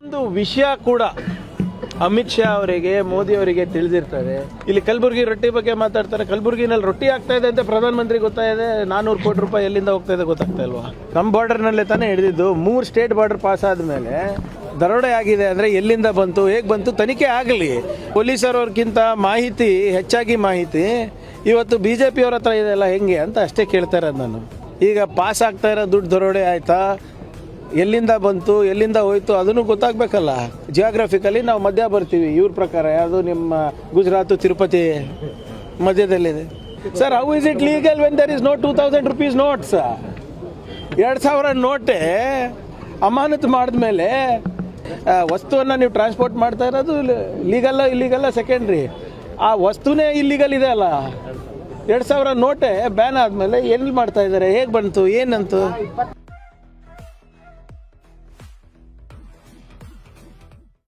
ಒಂದು ವಿಷಯ ಕೂಡ ಅಮಿತ್ ಶಾ ಅವರಿಗೆ ಮೋದಿ ಅವರಿಗೆ ತಿಳಿದಿರ್ತದೆ. ಇಲ್ಲಿ ಕಲಬುರಗಿ ರೊಟ್ಟಿ ಬಗ್ಗೆ ಮಾತಾಡ್ತಾರೆ. ಕಲಬುರಗಿನಲ್ಲಿ ರೊಟ್ಟಿ ಆಗ್ತಾ ಇದೆ ಅಂತ ಪ್ರಧಾನಮಂತ್ರಿ ಗೊತ್ತಾಗಿದೆ. 400 ಕೋಟಿ ರೂಪಾಯಿ ಎಲ್ಲಿಂದ ಹೋಗ್ತಾ ಇದೆ ಗೊತ್ತಾಗ್ತಾ ಇಲ್ವಾ? ನಮ್ಮ ಬಾರ್ಡರ್ನಲ್ಲೇ ತಾನೇ ಹಿಡಿದಿದ್ದು. 3 ಸ್ಟೇಟ್ ಬಾರ್ಡರ್ ಪಾಸ್ ಆದಮೇಲೆ ದರೋಡೆ ಆಗಿದೆ ಅಂದರೆ ಎಲ್ಲಿಂದ ಬಂತು, ಹೇಗೆ ಬಂತು, ತನಿಖೆ ಆಗಲಿ. ಪೊಲೀಸರವ್ರಿಗಿಂತ ಮಾಹಿತಿ ಹೆಚ್ಚಾಗಿ ಮಾಹಿತಿ ಇವತ್ತು BJP ಅವ್ರ ಹತ್ರ ಇದೆಲ್ಲ ಹೆಂಗೆ ಅಂತ ಅಷ್ಟೇ ಕೇಳ್ತಾ ಇರೋದು ನಾನು. ಈಗ ಪಾಸ್ ಆಗ್ತಾ ಇರೋ ದುಡ್ಡು ದರೋಡೆ ಆಯಿತಾ, ಎಲ್ಲಿಂದ ಬಂತು, ಎಲ್ಲಿಂದ ಹೋಯ್ತು ಅದನ್ನು ಗೊತ್ತಾಗಬೇಕಲ್ಲ. ಜಿಯೋಗ್ರಫಿಕಲಿ ನಾವು ಮಧ್ಯ ಬರ್ತೀವಿ. ಇವ್ರ ಪ್ರಕಾರ ಯಾವುದು ನಿಮ್ಮ ಗುಜರಾತು ತಿರುಪತಿ ಮಧ್ಯದಲ್ಲಿದೆ. Sir, how is it legal when there is no 2000 rupees notes? 2000 ನೋಟೇ ಅಮಾನತು ಮಾಡಿದ್ಮೇಲೆ ವಸ್ತುವನ್ನು ನೀವು ಟ್ರಾನ್ಸ್ಪೋರ್ಟ್ ಮಾಡ್ತಾ ಇರೋದು ಲೀಗಲ್ಲ ಇಲ್ಲಿಗಲ್ಲ ಸೆಕೆಂಡ್ರಿ. ಆ ವಸ್ತುನೇ ಇಲ್ಲಿಗಲ್ ಇದೆ ಅಲ್ಲ. 2000 ನೋಟೇ ಬ್ಯಾನ್ ಆದಮೇಲೆ ಎಲ್ಲಿ ಮಾಡ್ತಾ ಇದ್ದಾರೆ, ಹೇಗೆ ಬಂತು, ಏನಂತು?